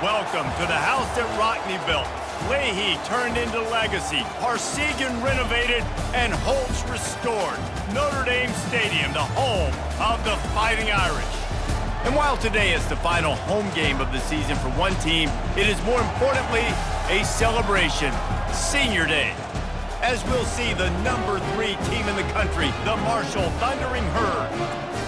Welcome to the house that Rockne built. Leahy turned into legacy, Parsegan renovated, and Holtz restored. Notre Dame Stadium, the home of the Fighting Irish. And while today is the final home game of the season for one team, it is more importantly a celebration, Senior Day. As we'll see the number 3 team in the country, the Marshall Thundering Herd,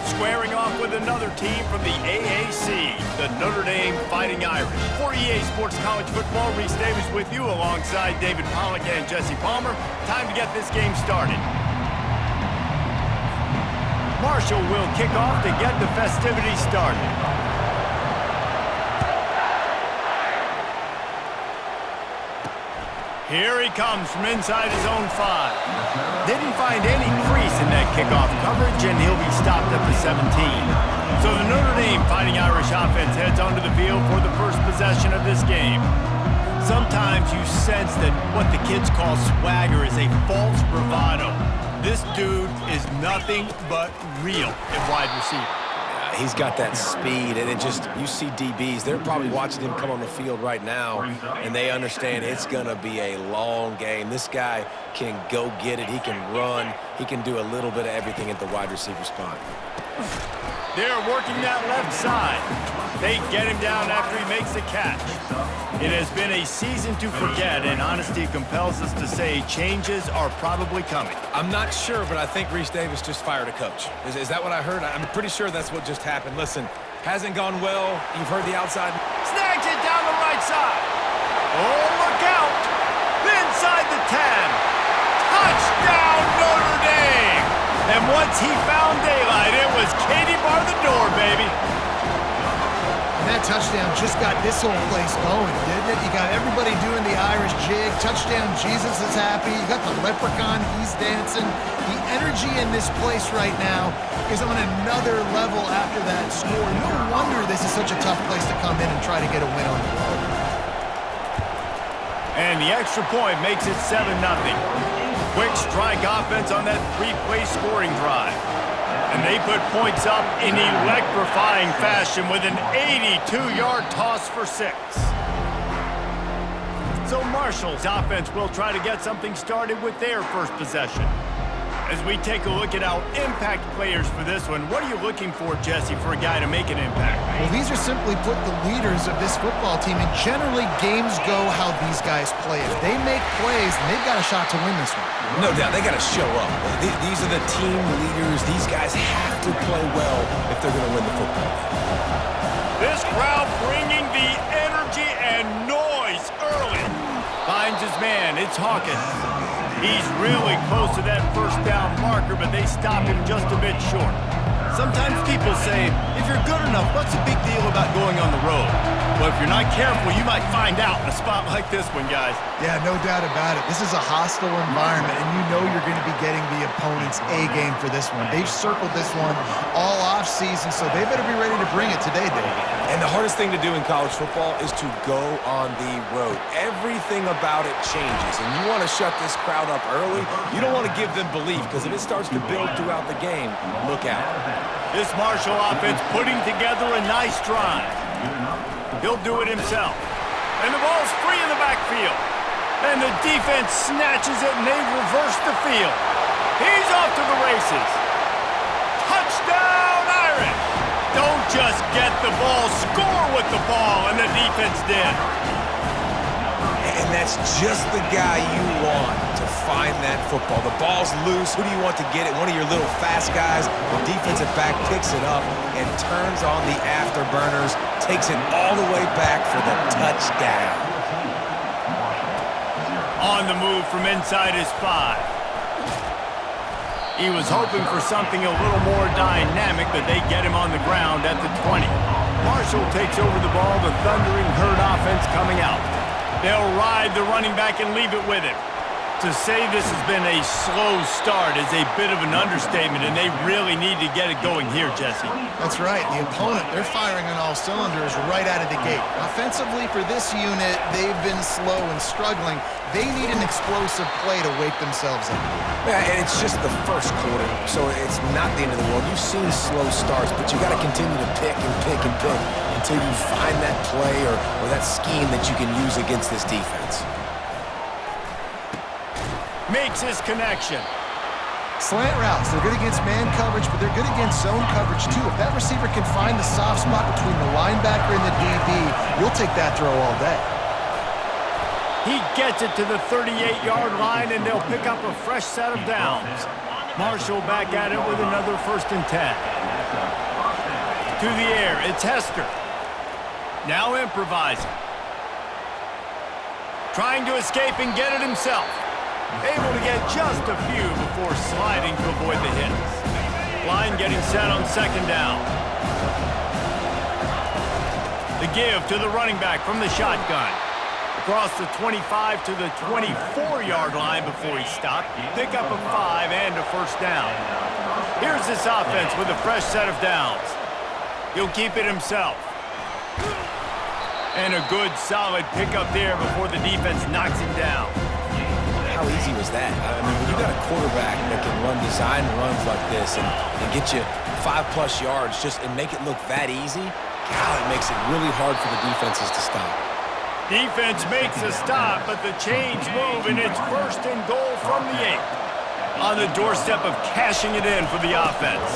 squaring off with another team from the AAC, the Notre Dame Fighting Irish. For EA Sports College Football, Reese Davis with you alongside David Pollack and Jesse Palmer. Time to get this game started. Marshall will kick off to get the festivities started. Here he comes from inside his own 5. Didn't find any crease in that kickoff coverage, and he'll be stopped at the 17. So the Notre Dame Fighting Irish offense heads onto the field for the first possession of this game. Sometimes you sense that what the kids call swagger is a false bravado. This dude is nothing but real at wide receiver. He's got that speed, and you see DBs, they're probably watching him come on the field right now, and they understand it's going to be a long game. This guy can go get it. He can run. He can do a little bit of everything at the wide receiver spot. They're working that left side. They get him down after he makes the catch. It has been a season to forget, and honesty compels us to say changes are probably coming. I'm not sure, but I think Reese Davis just fired a coach. Is that what I heard? I'm pretty sure that's what just happened. Listen, hasn't gone well. You've heard the outside. Snags it down the right side. Oh, look out. Inside the 10. Touchdown, Notre Dame. And once he found daylight, it was Katie bar the door, baby. And that touchdown just got this whole place going, didn't it? You got everybody doing the Irish jig. Touchdown, Jesus is happy. You got the leprechaun, he's dancing. The energy in this place right now is on another level after that score. No wonder this is such a tough place to come in and try to get a win on the road. And the extra point makes it 7-0. Quick strike offense on that 3-play scoring drive. And they put points up in electrifying fashion with an 82-yard toss for 6. So Marshall's offense will try to get something started with their first possession. As we take a look at our impact players for this one, what are you looking for, Jesse, for a guy to make an impact? Well, these are simply put the leaders of this football team, and generally games go how these guys play. If they make plays, then they've got a shot to win this one. No doubt, they got to show up. These are the team leaders. These guys have to play well if they're going to win the football game. This crowd bringing the energy and noise early. Finds his man, it's Hawkins. He's really close to that first down marker, but they stop him just a bit short. Sometimes people say, if you're good enough, what's the big deal about going on the road? Well, if you're not careful, you might find out in a spot like this one, guys. Yeah, no doubt about it. This is a hostile environment, and you know you're going to be getting the opponent's A-game for this one. They've circled this one all off-season, so they better be ready to bring it today, David. And the hardest thing to do in college football is to go on the road. Everything about it changes, and you want to shut this crowd up early. You don't want to give them belief, because if it starts to build throughout the game, look out. This Marshall offense putting together a nice drive. He'll do it himself. And the ball's free in the backfield. And the defense snatches it, and they reverse the field. He's off to the races. Touchdown, Irish! Don't just get the ball, score with the ball, and the defense did. And that's just the guy you want to find that football. The ball's loose. Who do you want to get it? One of your little fast guys. The defensive back picks it up and turns on the afterburners, takes it all the way back for the touchdown. On the move from inside his 5. He was hoping for something a little more dynamic, but they get him on the ground at the 20. Marshall takes over the ball, the Thundering Herd offense coming out. They'll ride the running back and leave it with him. To say this has been a slow start is a bit of an understatement, and they really need to get it going here, Jesse. That's right. The opponent, they're firing on all cylinders right out of the gate. Offensively, for this unit, they've been slow and struggling. They need an explosive play to wake themselves up. Yeah, and it's just the first quarter, so it's not the end of the world. You've seen slow starts, but you got to continue to pick and pick and pick until you find that play or that scheme that you can use against this defense. Makes his connection. Slant routes, they're good against man coverage, but they're good against zone coverage too. If that receiver can find the soft spot between the linebacker and the DB, you'll take that throw all day. He gets it to the 38-yard line, and they'll pick up a fresh set of downs. Marshall back at it with another 1st and 10. To the air, it's Hester. Now improvising. Trying to escape and get it himself. Able to get just a few before sliding to avoid the hits. Line getting set on 2nd down. The give to the running back from the shotgun. Across the 25 to the 24-yard line before he stopped. Pick up a 5 and a 1st down. Here's this offense with a fresh set of downs. He'll keep it himself. And a good, solid pickup there before the defense knocks him down. How easy was that? I mean, when you got a quarterback that can run design runs like this and get you 5+ yards and make it look that easy, God, it makes it really hard for the defenses to stop. Defense makes a stop, but the chains move, and it's 1st and goal from the 8. On the doorstep of cashing it in for the offense.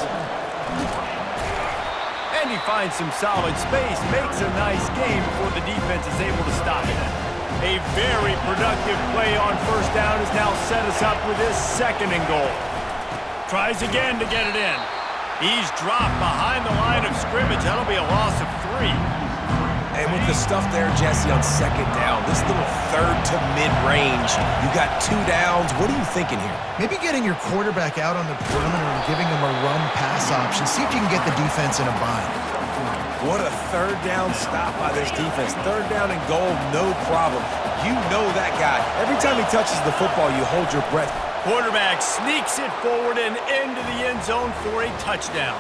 And he finds some solid space, makes a nice game before the defense is able to stop it. A very productive play on 1st down has now set us up with his 2nd and goal. Tries again to get it in. He's dropped behind the line of scrimmage. That'll be a loss of 3. And with the stuff there, Jesse, on 2nd down, this little 3rd to mid-range, you got 2 downs. What are you thinking here? Maybe getting your quarterback out on the perimeter and giving him a run pass option. See if you can get the defense in a bind. What a 3rd down stop by this defense. 3rd down and goal, no problem. You know that guy. Every time he touches the football, you hold your breath. Quarterback sneaks it forward and into the end zone for a touchdown.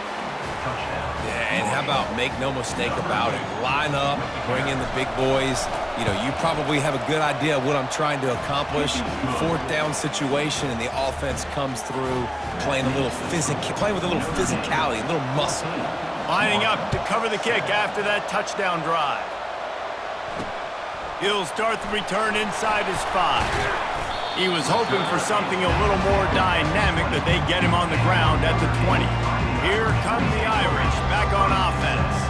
Yeah, and how about make no mistake about it? Line up, bring in the big boys. You know, you probably have a good idea of what I'm trying to accomplish. 4th down situation, and the offense comes through playing with a little physicality, a little muscle. Lining up to cover the kick after that touchdown drive. He'll start the return inside his 5. He was hoping for something a little more dynamic, but they get him on the ground at the 20. Here come the Irish back on offense.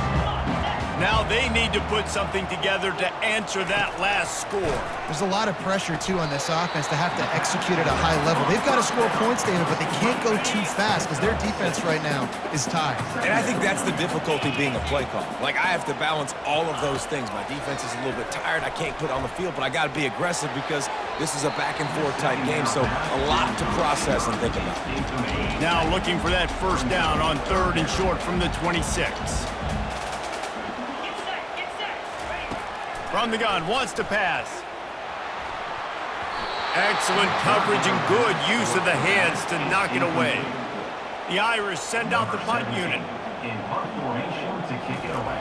Now they need to put something together to answer that last score. There's a lot of pressure, too, on this offense to have to execute at a high level. They've got to score points, David, but they can't go too fast because their defense right now is tired. And I think that's the difficulty being a play call. Like, I have to balance all of those things. My defense is a little bit tired. I can't put it on the field, but I got to be aggressive because this is a back-and-forth type game, so a lot to process and think about. Now looking for that 1st down on 3rd and short from the 26. From the gun, wants to pass. Excellent coverage and good use of the hands to knock it away. The Irish send out the punt unit. In punt formation to kick it away.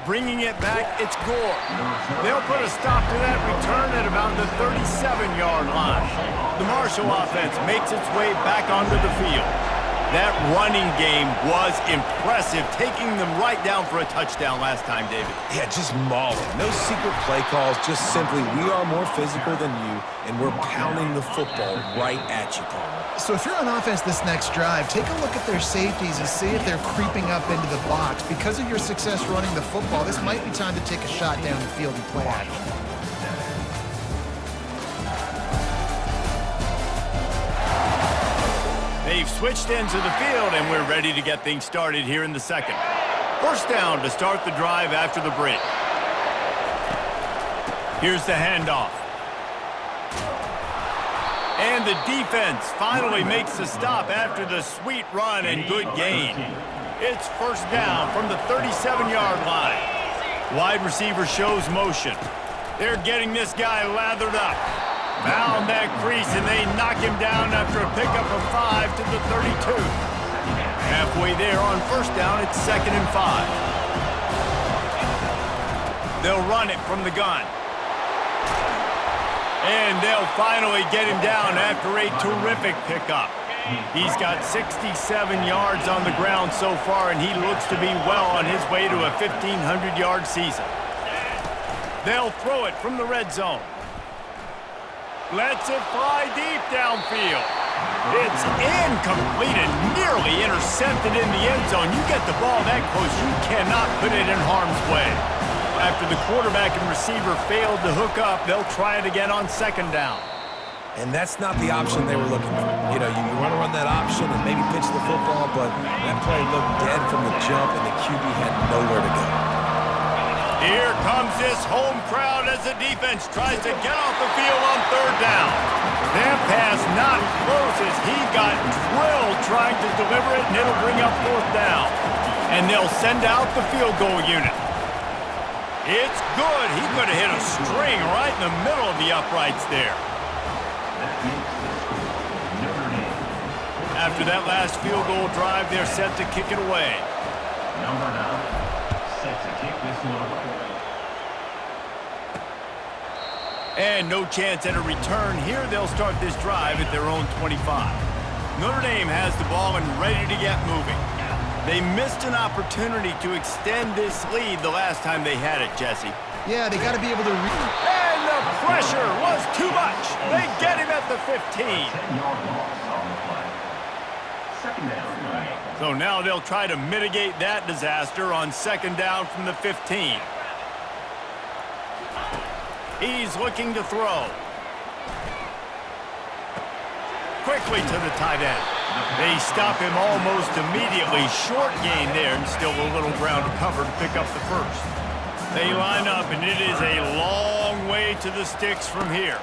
Bringing it back, it's Gore. They'll put a stop to that return at about the 37-yard line. The Marshall offense makes its way back onto the field. That running game was impressive, taking them right down for a touchdown last time, David. Yeah, just mauling. No secret play calls, just simply we are more physical than you, and we're pounding the football right at you, Palmer. So if you're on offense this next drive, take a look at their safeties and see if they're creeping up into the box. Because of your success running the football, this might be time to take a shot down the field and play action. They've switched ends of the field, and we're ready to get things started here in the 2nd. 1st down to start the drive after the break. Here's the handoff. And the defense finally makes the stop after the sweet run and good gain. It's 1st down from the 37-yard line. Wide receiver shows motion. They're getting this guy lathered up. Found that crease, and they knock him down after a pickup of 5 to the 32. Halfway there on 1st down, it's 2nd and 5. They'll run it from the gun. And they'll finally get him down after a terrific pickup. He's got 67 yards on the ground so far, and he looks to be well on his way to a 1,500-yard season. They'll throw it from the red zone. Lets it fly deep downfield. It's incomplete and nearly intercepted in the end zone. You get the ball that close, you cannot put it in harm's way. After the quarterback and receiver failed to hook up, they'll try it again on second down. And that's not the option they were looking for. You know, you want to run that option and maybe pitch the football, but that play looked dead from the jump, and the QB had nowhere to go. Here comes this home crowd as the defense tries to get off the field on third down. That pass not close as he got drilled trying to deliver it, and it'll bring up fourth down. And they'll send out the field goal unit. It's good. He could have hit a string right in the middle of the uprights there. After that last field goal drive, they're set to kick it away. Number 9, set to kick this one away. And no chance at a return here. They'll start this drive at their own 25. Notre Dame has the ball and ready to get moving. They missed an opportunity to extend this lead the last time they had it, Jesse. Yeah, they got to be able to And the pressure was too much. They get him at the 15. 10-yard loss on the play. Second down. So now they'll try to mitigate that disaster on second down from the 15. He's looking to throw. Quickly to the tight end. They stop him almost immediately. Short gain there, and still a little ground to cover to pick up the first. They line up, and it is a long way to the sticks from here.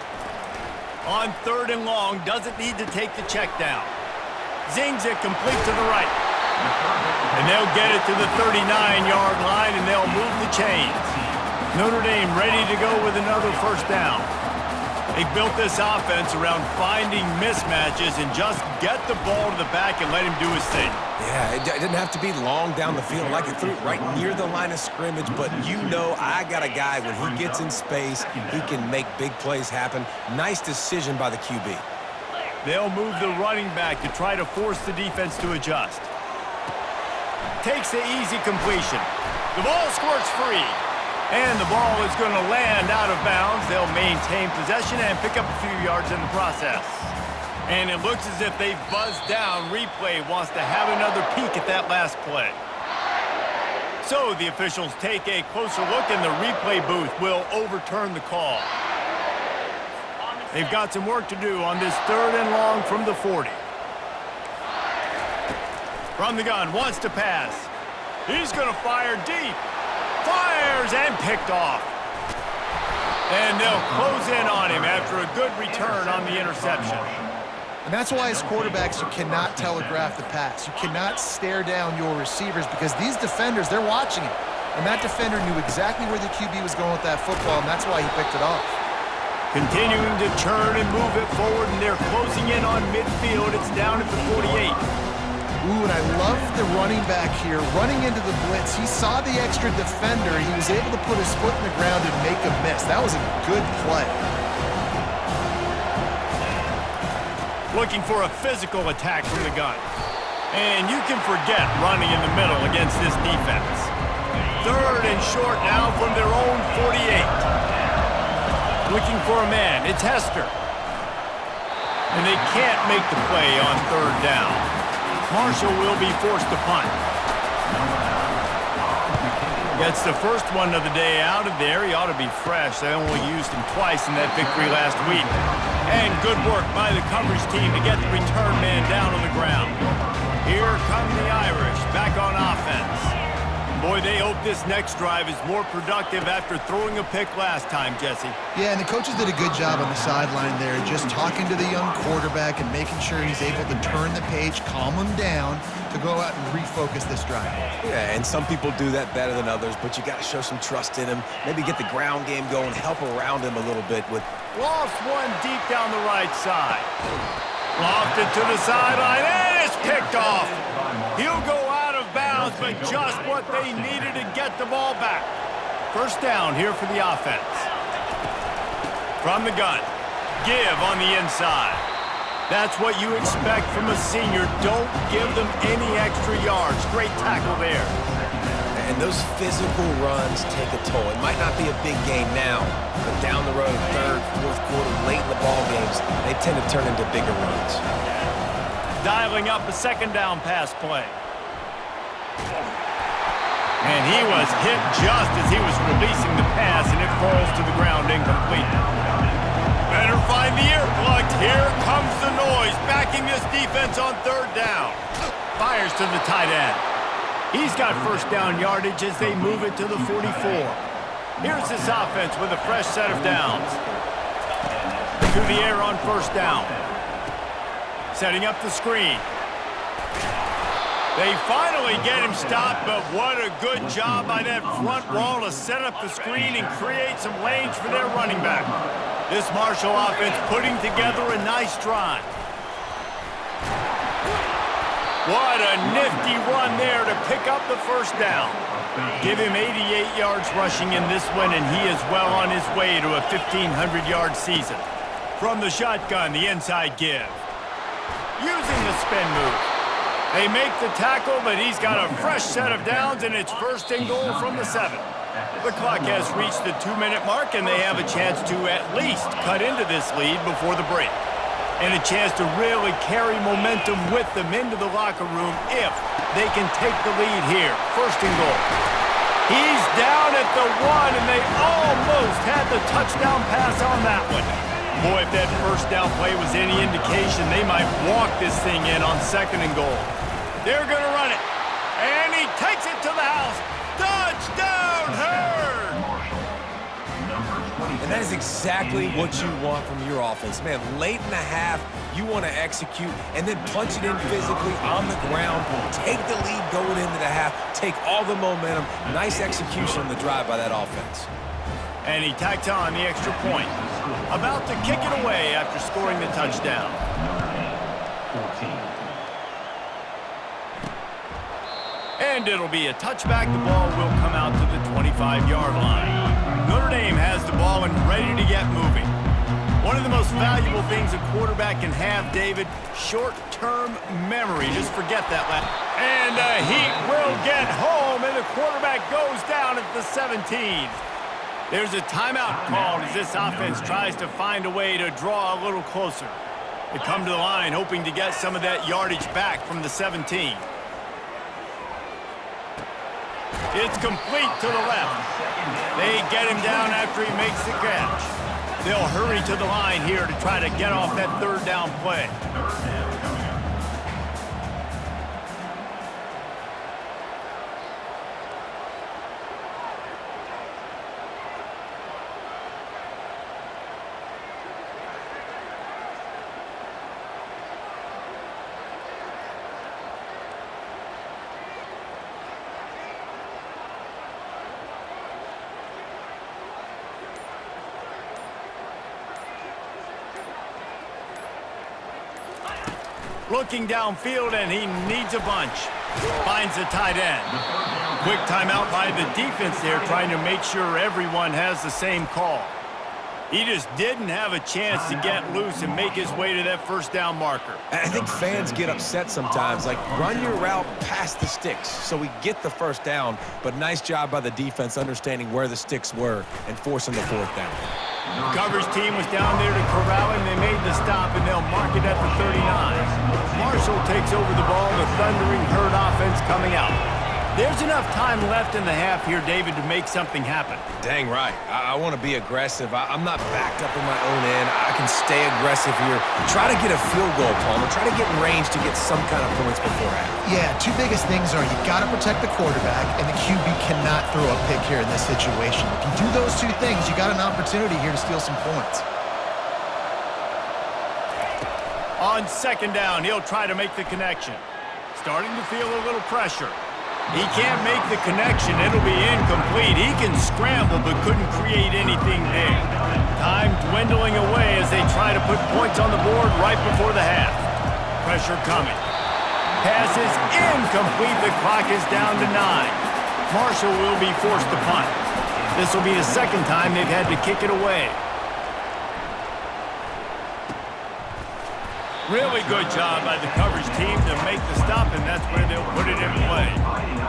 On third and long, doesn't need to take the check down. Zings it complete to the right. And they'll get it to the 39-yard line, and they'll move the chains. Notre Dame ready to go with another first down. They've built this offense around finding mismatches and just get the ball to the back and let him do his thing. Yeah, it didn't have to be long down the field. Like it threw it right near the line of scrimmage, but you know I got a guy, when he gets in space, he can make big plays happen. Nice decision by the QB. They'll move the running back to try to force the defense to adjust. Takes the easy completion. The ball squirts free. And the ball is going to land out of bounds. They'll maintain possession and pick up a few yards in the process. And it looks as if they've buzzed down. Replay wants to have another peek at that last play. So the officials take a closer look, and the replay booth will overturn the call. They've got some work to do on this third and long from the 40. From the gun, wants to pass. He's going to fire deep. Fires and picked off. And they'll close in on him after a good return on the interception. And that's why as quarterbacks you cannot telegraph the pass. You cannot stare down your receivers because these defenders, they're watching it. And that defender knew exactly where the QB was going with that football, and that's why he picked it off. Continuing to turn and move it forward, and they're closing in on midfield. It's down at the 48. Ooh, and I love the running back here. Running into the blitz, he saw the extra defender. He was able to put his foot in the ground and make a miss. That was a good play. Looking for a physical attack from the gun. And you can forget running in the middle against this defense. Third and short now from their own 48. Looking for a man. It's Hester. And they can't make the play on third down. Marshall will be forced to punt. Gets the first one of the day out of there. He ought to be fresh. They only used him twice in that victory last week. And good work by the coverage team to get the return man down on the ground. Here come the Irish back on offense. Boy, they hope this next drive is more productive after throwing a pick last time, Jesse. Yeah, and the coaches did a good job on the sideline there, just talking to the young quarterback and making sure he's able to turn the page, calm him down to go out and refocus this drive. Yeah, and some people do that better than others, but you got to show some trust in him. Maybe get the ground game going, help around him a little bit with... Lost one deep down the right side. Lofted to the sideline, and it's picked off. He'll go out of bounds, but just what they needed to get the ball back. First down here for the offense. From the gun, give on the inside. That's what you expect from a senior. Don't give them any extra yards. Great tackle there. And those physical runs take a toll. It might not be a big game now, but down the road, third, fourth quarter, late in the ball games, they tend to turn into bigger runs. Dialing up a second down pass play. And he was hit just as he was releasing the pass, and it falls to the ground incomplete. Better find the earplugs. Here comes the noise, backing this defense on third down. Fires to the tight end. He's got first down yardage as they move it to the 44. Here's this offense with a fresh set of downs. To the air on first down. Setting up the screen. They finally get him stopped, but what a good job by that front wall to set up the screen and create some lanes for their running back. This Marshall offense putting together a nice drive. What a nifty run there to pick up the first down. Give him 88 yards rushing in this one, and he is well on his way to a 1,500-yard season. From the shotgun, the inside give. Using the spin move. They make the tackle, but he's got a fresh set of downs, and it's first and goal from the 7. The clock has reached the 2-minute mark, and they have a chance to at least cut into this lead before the break. And a chance to really carry momentum with them into the locker room if they can take the lead here. First and goal. He's down at the 1, and they almost had the touchdown pass on that one. Boy, if that first down play was any indication, they might walk this thing in on second and goal. They're going to run it. And he takes it to the house. Touchdown, Herd! And that is exactly what you want from your offense. Man, late in the half, you want to execute and then punch it in physically on the ground, take the lead going into the half, take all the momentum. Nice execution on the drive by that offense. And he tacked on the extra point. About to kick it away after scoring the touchdown. And it'll be a touchback. The ball will come out to the 25-yard line. Notre Dame has the ball and ready to get moving. One of the most valuable things a quarterback can have, David, short-term memory. Just forget that. And the Heat will get home, and the quarterback goes down at the 17. There's a timeout called as this offense tries to find a way to draw a little closer. They come to the line hoping to get some of that yardage back from the 17. It's complete to the left. They get him down after he makes the catch. They'll hurry to the line here to try to get off that third down play. Looking downfield, and he needs a bunch. Finds the tight end. Quick timeout by the defense there, trying to make sure everyone has the same call. He just didn't have a chance to get loose and make his way to that first down marker. I think fans get upset sometimes, like run your route past the sticks so we get the first down, but nice job by the defense understanding where the sticks were and forcing the fourth down. The coverage team was down there to corral him. They made the stop, and they'll mark it at the 39. Marshall takes over the ball, the thundering Herd offense coming out. There's enough time left in the half here, David, to make something happen. Dang right. I want to be aggressive. I'm not backed up in my own end. I can stay aggressive here. Try to get a field goal, Palmer. Try to get in range to get some kind of points before half. Yeah, two biggest things are you got to protect the quarterback, and the QB cannot throw a pick here in this situation. If you do those two things, you got an opportunity here to steal some points. On second down, he'll try to make the connection. Starting to feel a little pressure. He can't make the connection. It'll be incomplete. He can scramble but couldn't create anything there. Time dwindling away as they try to put points on the board right before the half. Pressure coming. Pass is incomplete. The clock is down to 9. Marshall will be forced to punt. This will be the second time they've had to kick it away. Really good job by the coverage team to make the stop, and that's where they'll put it in play.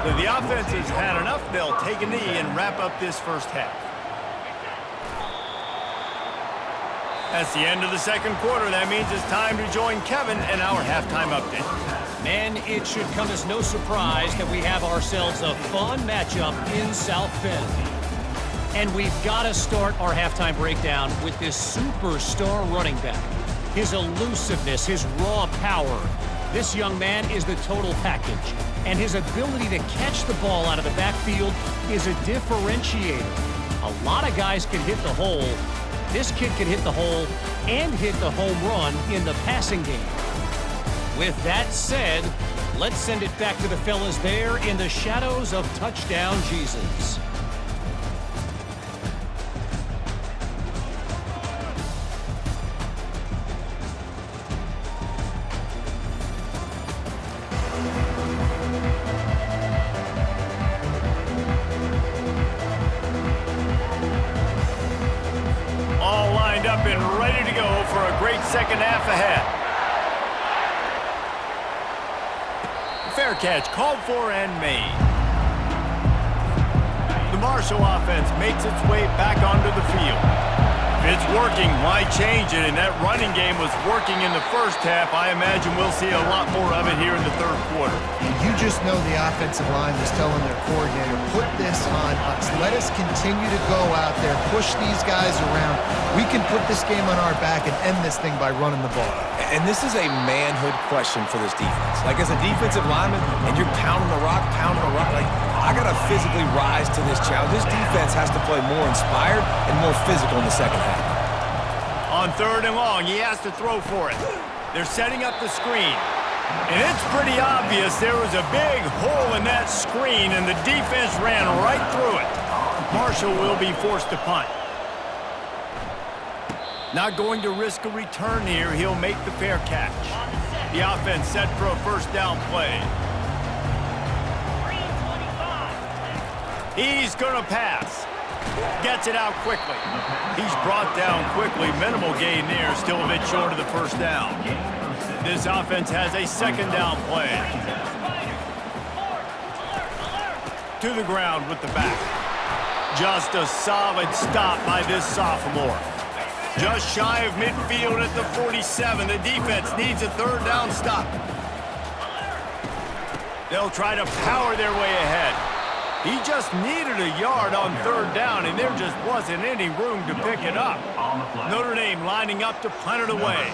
So the offense has had enough. They'll take a knee and wrap up this first half. That's the end of the second quarter. That means it's time to join Kevin in our halftime update. Man, it should come as no surprise that we have ourselves a fun matchup in South Bend. And we've got to start our halftime breakdown with this superstar running back. His elusiveness, his raw power. This young man is the total package. And his ability to catch the ball out of the backfield is a differentiator. A lot of guys can hit the hole. This kid can hit the hole and hit the home run in the passing game. With that said, let's send it back to the fellas there in the shadows of Touchdown Jesus. All lined up and ready to go for a great second half ahead. Fair catch called for and made. The Marshall offense makes its way back onto the field. If it's working, why change it? And that running game was working in the first half. I imagine we'll see a lot more of it here in the third quarter. And you just know the offensive line was telling their coordinator, put this on us. Let us continue to go out there, push these guys around. We can put this game on our back and end this thing by running the ball. And this is a manhood question for this defense. Like, as a defensive lineman, and you're pounding the rock, like, I got to physically rise to this challenge. This defense has to play more inspired and more physical in the second half. On third and long, he has to throw for it. They're setting up the screen. And it's pretty obvious there was a big hole in that screen, and the defense ran right through it. Marshall will be forced to punt. Not going to risk a return here. He'll make the fair catch. The offense set for a first down play. He's going to pass. Gets it out quickly. He's brought down quickly. Minimal gain there. Still a bit short of the first down. This offense has a second down play. To the ground with the back. Just a solid stop by this sophomore. Just shy of midfield at the 47. The defense needs a third down stop. They'll try to power their way ahead. He just needed a yard on third down, and there just wasn't any room to pick it up. Notre Dame lining up to punt it away.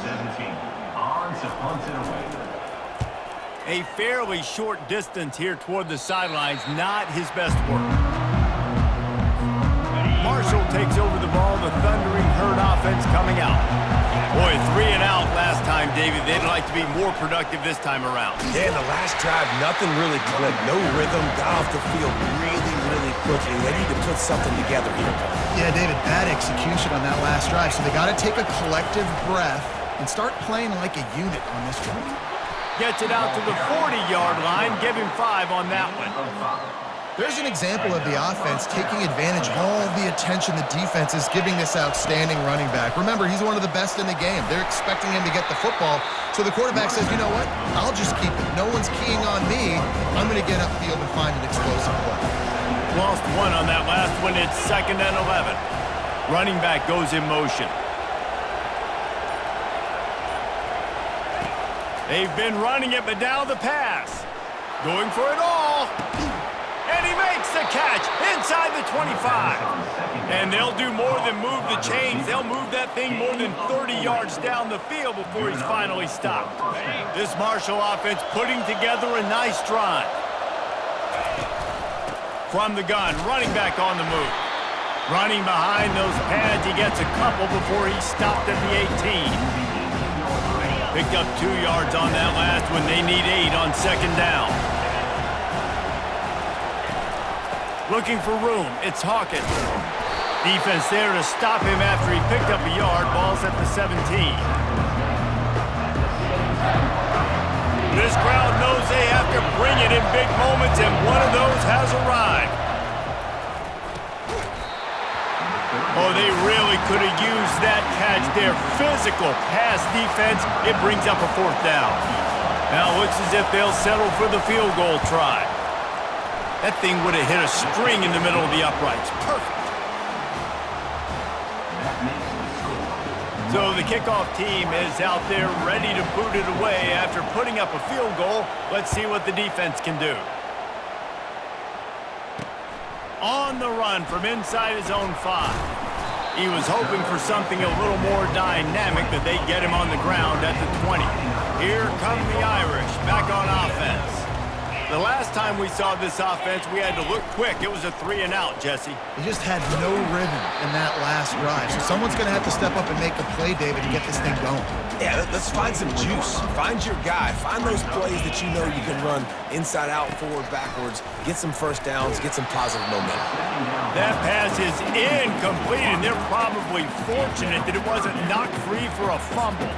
A fairly short distance here toward the sidelines, not his best work. Marshall takes over the ball, the thundering herd offense coming out. Boy, 3 and out last time, David. They'd like to be more productive this time around. Yeah, in the last drive, nothing really clicked. No rhythm, got off the field really quickly. They need to put something together here. Yeah, David, bad execution on that last drive. So they got to take a collective breath and start playing like a unit on this one. Gets it out to the 40-yard line. Give him 5 on that one. There's an example of the offense taking advantage of all the attention the defense is giving this outstanding running back. Remember, he's one of the best in the game. They're expecting him to get the football. So the quarterback says, you know what? I'll just keep it. No one's keying on me. I'm going to get upfield and find an explosive play. Lost 1 on that last one. It's 2nd and 11. Running back goes in motion. They've been running it, but now the pass. Going for it all. And he makes the catch inside the 25. And they'll do more than move the chains. They'll move that thing more than 30 yards down the field before he's finally stopped. This Marshall offense putting together a nice drive. From the gun, running back on the move. Running behind those pads, he gets a couple before he's stopped at the 18. Picked up 2 yards on that last one. They need 8 on second down. Looking for room, it's Hawkins. Defense there to stop him after he picked up a yard. Ball's at the 17. This crowd knows they have to bring it in big moments, and one of those has arrived. Oh, Oh, they really could have used that catch there. Physical pass defense. It brings up a 4th down. Now it looks as if they'll settle for the field goal try. That thing would have hit a string in the middle of the uprights. Perfect. So the kickoff team is out there ready to boot it away after putting up a field goal. Let's see what the defense can do. On the run from inside his own 5. He was hoping for something a little more dynamic, that they get him on the ground at the 20. Here come the Irish back on offense. The last time we saw this offense, we had to look quick. It was a 3-and-out, Jesse. He just had no rhythm in that last drive. So someone's going to have to step up and make a play, David, to get this thing going. Yeah, let's find some juice. Find your guy. Find those plays that you know you can run inside out, forward, backwards. Get some first downs. Get some positive momentum. That pass is incomplete, and they're probably fortunate that it wasn't knocked free for a fumble.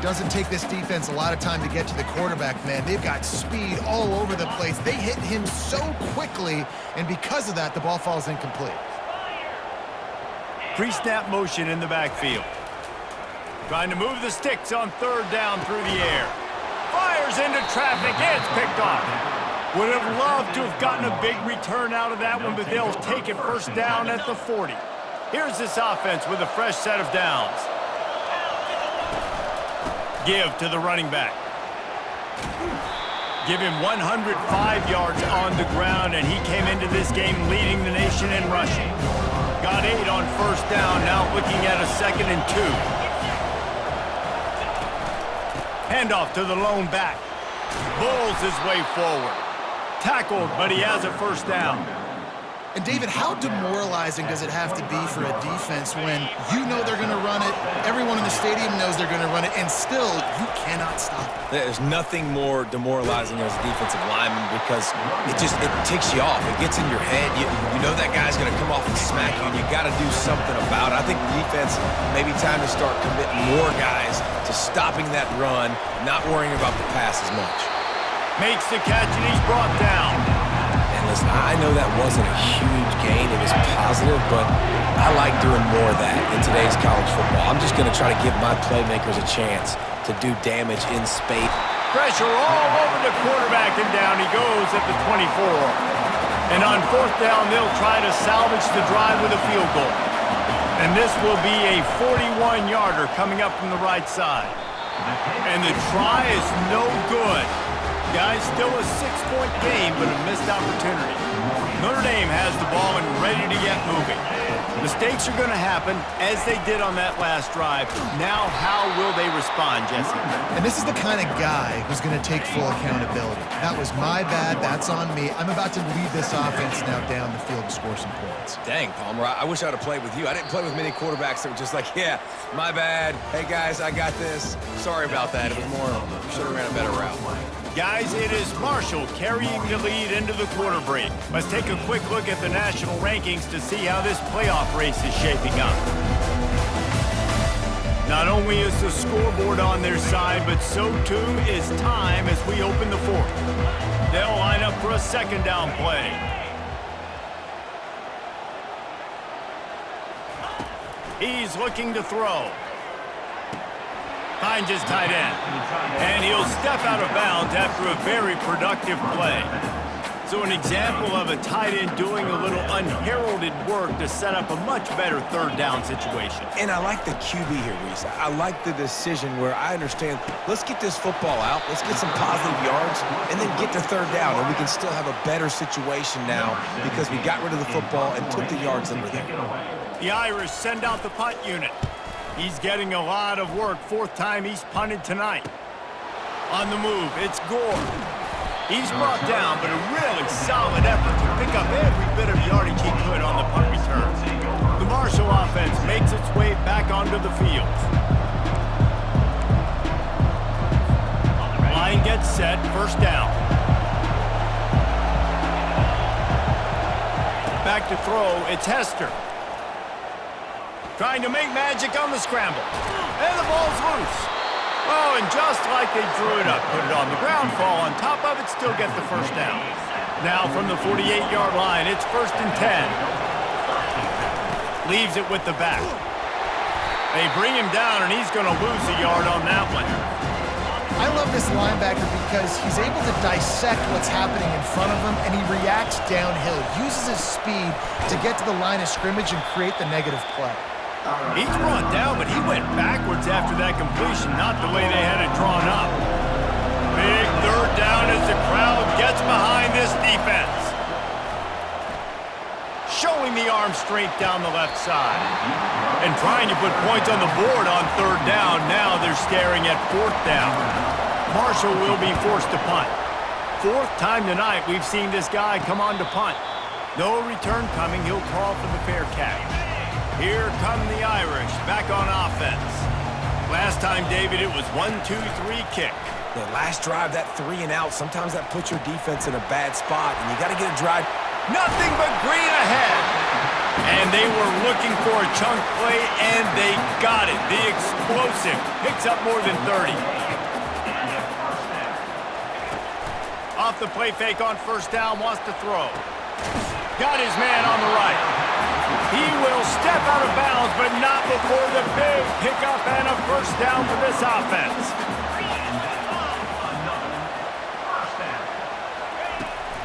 Doesn't take this defense a lot of time to get to the quarterback, man. They've got speed all over the place. They hit him so quickly, and because of that, the ball falls incomplete. Pre-snap motion in the backfield. Trying to move the sticks on 3rd down through the air. Fires into traffic. It's picked off. Would have loved to have gotten a big return out of that one, but they'll take it 1st down at the 40. Here's this offense with a fresh set of downs. Give to the running back. Give him 105 yards on the ground, and he came into this game leading the nation in rushing. Got 8 on 1st down, now looking at a 2nd and 2. Handoff to the lone back. Bulls his way forward. Tackled, but he has a 1st down. And David, how demoralizing does it have to be for a defense when you know they're going to run it, everyone in the stadium knows they're going to run it, and still you cannot stop it? There's nothing more demoralizing as a defensive lineman because it takes you off. It gets in your head. You know that guy's going to come off and smack you, and you got to do something about it. I think the defense, maybe time to start committing more guys to stopping that run, not worrying about the pass as much. Makes the catch, and he's brought down. Listen, I know that wasn't a huge gain. It was positive, but I like doing more of that in today's college football. I'm just going to try to give my playmakers a chance to do damage in space. Pressure all over the quarterback, and down he goes at the 24. And on 4th down, they'll try to salvage the drive with a field goal. And this will be a 41-yarder coming up from the right side. And the try is no good. Guys, still a 6-point game, but a missed opportunity. Notre Dame has the ball and ready to get moving. Mistakes are going to happen, as they did on that last drive. Now, how will they respond, Jesse? And this is the kind of guy who's going to take full accountability. That was my bad. That's on me. I'm about to lead this offense now down the field to score some points. Dang, Palmer, I wish I would have played with you. I didn't play with many quarterbacks that were just like, yeah, my bad. Hey, guys, I got this. Sorry about that. It was more, should have ran a better route. Guys, it is Marshall carrying the lead into the quarter break. Let's take a quick look at the national rankings to see how this playoff race is shaping up. Not only is the scoreboard on their side, but so too is time as we open the 4th. They'll line up for a 2nd down play. He's looking to throw. Finds his tight end. And he'll step out of bounds after a very productive play. So an example of a tight end doing a little unheralded work to set up a much better 3rd down situation. And I like the QB here, Reese. I like the decision where I understand, let's get this football out, let's get some positive yards, and then get to 3rd down, and we can still have a better situation now because we got rid of the football and took the yards that were there. The Irish send out the punt unit. He's getting a lot of work. 4th time he's punted tonight. On the move, it's Gore. He's brought down, but a really solid effort to pick up every bit of yardage he could on the punt return. The Marshall offense makes its way back onto the field. Line gets set, 1st down. Back to throw, it's Hester. Trying to make magic on the scramble. And the ball's loose. Oh, and just like they drew it up, put it on the ground, fall on top of it, still get the 1st down. Now from the 48-yard line, it's 1st and 10. leaves it with the back. They bring him down, and he's going to lose a yard on that one. I love this linebacker because he's able to dissect what's happening in front of him, and he reacts downhill, uses his speed to get to the line of scrimmage and create the negative play. He's brought down, but he went backwards after that completion, not the way they had it drawn up. Big third down as the crowd gets behind this defense. Showing the arm straight down the left side. And trying to put points on the board on third down. Now they're staring at fourth down. Marshall will be forced to punt. Fourth time tonight we've seen this guy come on to punt. No return coming. He'll call for the fair catch. Here come the Irish back on offense. Last time, David, it was 1-2-3 kick. The last drive, that 3 and out, sometimes that puts your defense in a bad spot, and you got to get a drive. Nothing but green ahead. And they were looking for a chunk play, and they got it. The explosive picks up more than 30. Off the play fake on first down, wants to throw. Got his man on the right. He will step out of bounds, but not before the big pickup and a first down for this offense.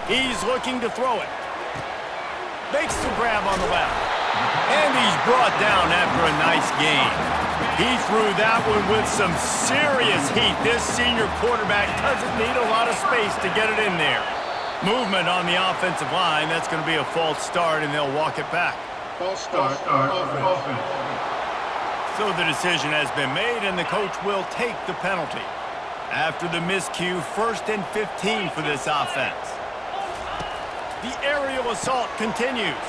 He's looking to throw it. Makes the grab on the left. And he's brought down after a nice gain. He threw that one with some serious heat. This senior quarterback doesn't need a lot of space to get it in there. Movement on the offensive line. That's going to be a false start, and they'll walk it back. False start. Offense. So the decision has been made, and the coach will take the penalty. After the miscue, 1st and 15 for this offense. The aerial assault continues,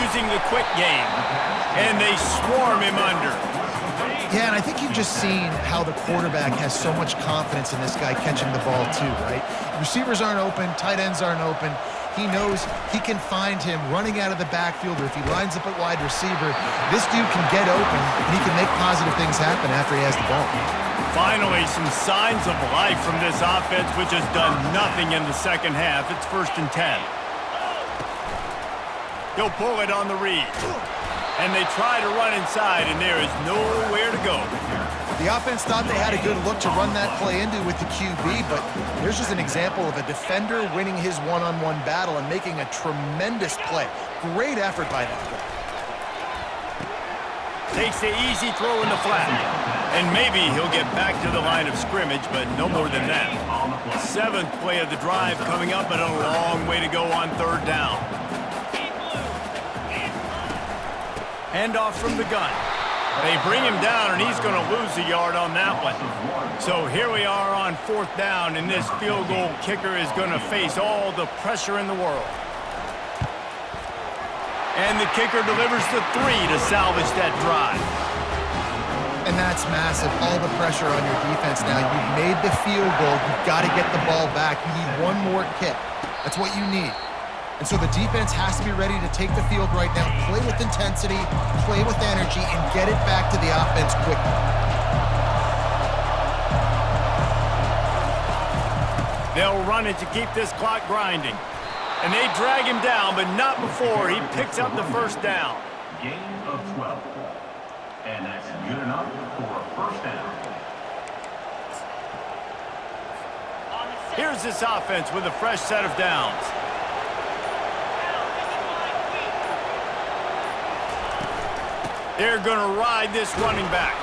using the quick game, and they swarm him under. Yeah, and I think you've just seen how the quarterback has so much confidence in this guy catching the ball too, right? Receivers aren't open, tight ends aren't open. He knows he can find him running out of the backfield, or if he lines up at wide receiver, this dude can get open, and he can make positive things happen after he has the ball. Finally, some signs of life from this offense, which has done nothing in the second half. It's 1st and 10. He'll pull it on the read. And they try to run inside, and there is nowhere to go. The offense thought they had a good look to run that play into with the QB, but here's just an example of a defender winning his one-on-one battle and making a tremendous play. Great effort by that guy. Takes the easy throw in the flat. And maybe he'll get back to the line of scrimmage, but no more than that. 7th play of the drive coming up, but a long way to go on third down. Handoff from the gun. They bring him down, and he's going to lose a yard on that one. So here we are on 4th down, and this field goal kicker is going to face all the pressure in the world. And the kicker delivers the 3 to salvage that drive. And that's massive, all the pressure on your defense now. You've made the field goal. You've got to get the ball back. You need one more kick. That's what you need. And so the defense has to be ready to take the field right now, play with intensity, play with energy, and get it back to the offense quickly. They'll run it to keep this clock grinding. And they drag him down, but not before he picks up the first down. Gain of 12. And that's good enough for a first down. Here's this offense with a fresh set of downs. They're going to ride this running back.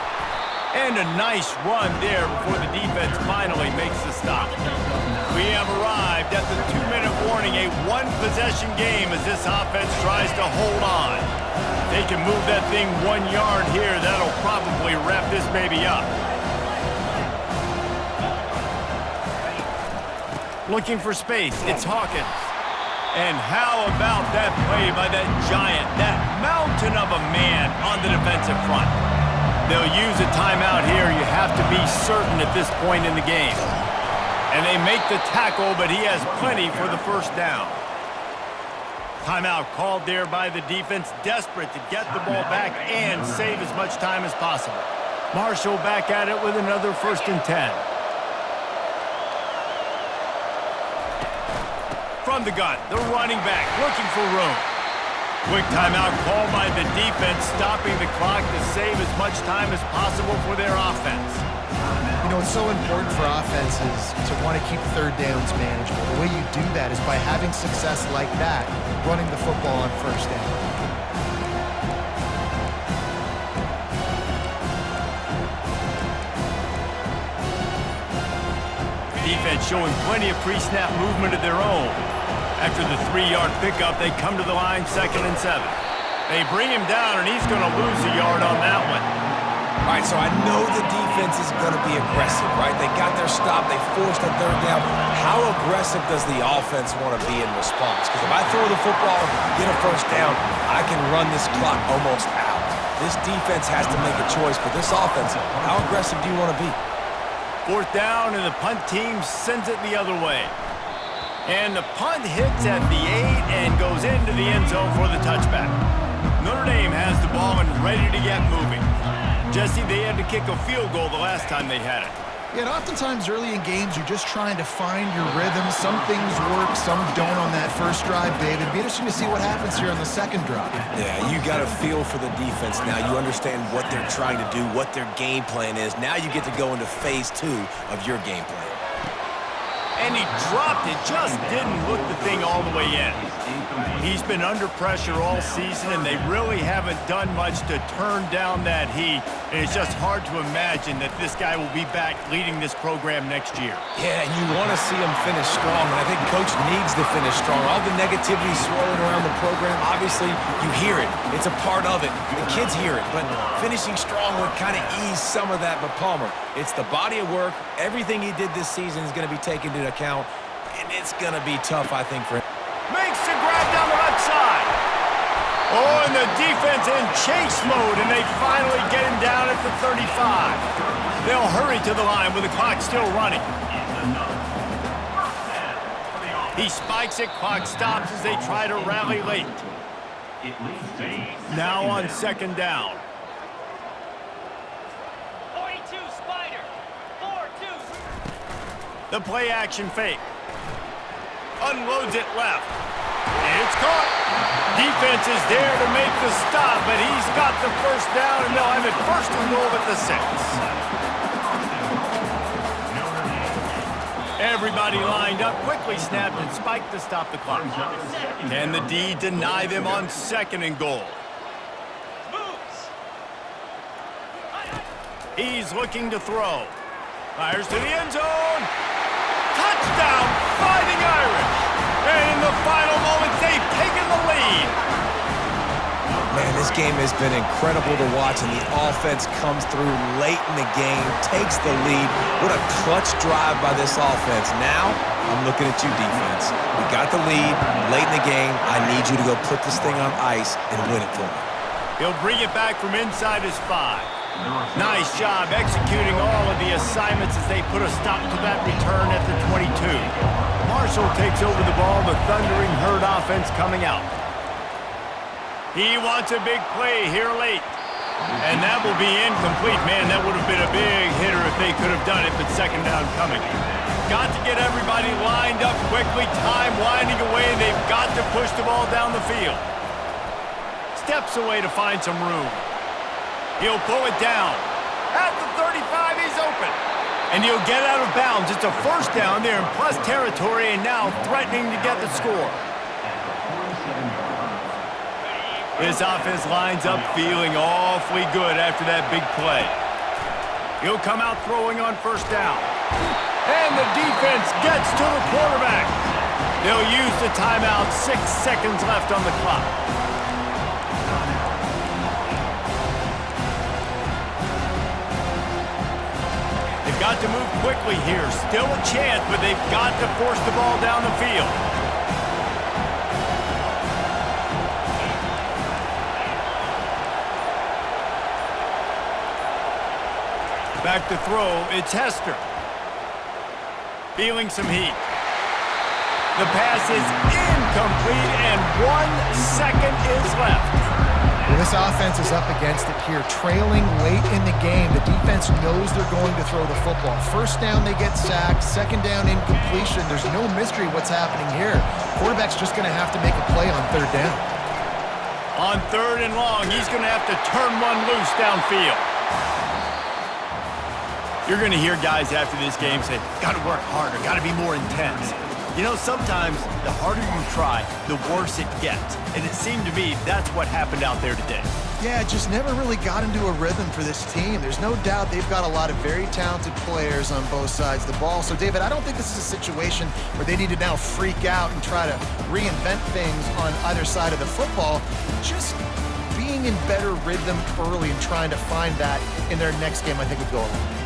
And a nice run there before the defense finally makes the stop. We have arrived at the 2-minute warning, a one-possession game as this offense tries to hold on. If they can move that thing 1 yard here, that'll probably wrap this baby up. Looking for space, it's Hawkins. And how about that play by that giant, that mountain of a man on the defensive front? They'll use a timeout here. You have to be certain at this point in the game. And they make the tackle, but he has plenty for the first down. Timeout called there by the defense, desperate to get the ball back and save as much time as possible. Marshall back at it with another 1st and 10. From the gun, the running back looking for room. Quick timeout called by the defense, stopping the clock to save as much time as possible for their offense. You know, it's so important for offenses to want to keep third downs manageable. The way you do that is by having success like that, running the football on first down. Defense showing plenty of pre-snap movement of their own. After the 3-yard pickup, they come to the line 2nd and 7. They bring him down, and he's going to lose a yard on that one. All right, so I know the defense is going to be aggressive, right? They got their stop. They forced a third down. How aggressive does the offense want to be in response? Because if I throw the football, get a first down, I can run this clock almost out. This defense has to make a choice, but this offense, how aggressive do you want to be? 4th down, and the punt team sends it the other way. And the punt hits at the 8 and goes into the end zone for the touchback. Notre Dame has the ball and ready to get moving. Jesse, they had to kick a field goal the last time they had it. Yeah, and oftentimes early in games, you're just trying to find your rhythm. Some things work, some don't on that first drive, David. It'd be interesting to see what happens here on the second drive. Yeah, you got to feel for the defense now. You understand what they're trying to do, what their game plan is. Now you get to go into phase 2 of your game plan. And he dropped it, just didn't look the thing all the way in. He's been under pressure all season, and they really haven't done much to turn down that heat. And it's just hard to imagine that this guy will be back leading this program next year. Yeah, and you want to see him finish strong, and I think Coach needs to finish strong. All the negativity swirling around the program, obviously, you hear it. It's a part of it. The kids hear it, but finishing strong would kind of ease some of that. But Palmer, it's the body of work. Everything he did this season is going to be taken into account, and it's going to be tough, I think, for him. Makes the grab down the left side. Oh, and the defense in chase mode, and they finally get him down at the 35. They'll hurry to the line with the clock still running. He spikes it, clock stops as they try to rally late. Now on 2nd down. 42 Spider. 4-2. The play action fake. Unloads it left. And it's caught. Defense is there to make the stop, but he's got the first down, and they'll have it 1st and goal at the 6. Everybody lined up, quickly snapped and spiked to stop the clock. Can the D deny them on 2nd and goal? He's looking to throw. Fires to the end zone. Touchdown, Fighting Irish. And in the final moments, they've taken the lead. Man, this game has been incredible to watch, and the offense comes through late in the game, takes the lead. What a clutch drive by this offense. Now, I'm looking at you, defense. We got the lead late in the game. I need you to go put this thing on ice and win it for me. He'll bring it back from inside his 5. Nice job executing all of the assignments as they put a stop to that return at the 22. Marshall takes over the ball, the Thundering Herd offense coming out. He wants a big play here late. And that will be incomplete. Man, that would have been a big hitter if they could have done it, but 2nd down coming. Got to get everybody lined up quickly, time winding away, and they've got to push the ball down the field. Steps away to find some room. He'll pull it down. At the 35, he's open. And he'll get out of bounds. It's a 1st down there in plus territory, and now threatening to get the score. This offense lines up feeling awfully good after that big play. He'll come out throwing on 1st down. And the defense gets to the quarterback. They'll use the timeout, 6 seconds left on the clock. They've got to move quickly here. Still a chance, but they've got to force the ball down the field. Back to throw, it's Hester. Feeling some heat. The pass is incomplete, and 1 second is left. Well, this offense is up against it here, trailing late in the game. The defense knows they're going to throw the football. 1st down, they get sacked. 2nd down, incompletion. There's no mystery what's happening here. Quarterback's just going to have to make a play on 3rd down. On 3rd and long, he's going to have to turn one loose downfield. You're going to hear guys after this game say, got to work harder, got to be more intense. You know, sometimes the harder you try, the worse it gets. And it seemed to me that's what happened out there today. Yeah, it just never really got into a rhythm for this team. There's no doubt they've got a lot of very talented players on both sides of the ball. So, David, I don't think this is a situation where they need to now freak out and try to reinvent things on either side of the football. Just being in better rhythm early and trying to find that in their next game, I think would go a long way.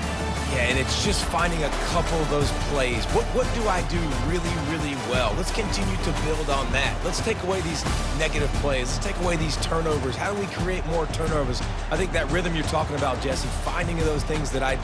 Yeah, and it's just finding a couple of those plays. What do I do really, really well? Let's continue to build on that. Let's take away these negative plays. Let's take away these turnovers. How do we create more turnovers? I think that rhythm you're talking about, Jesse, finding those things that I do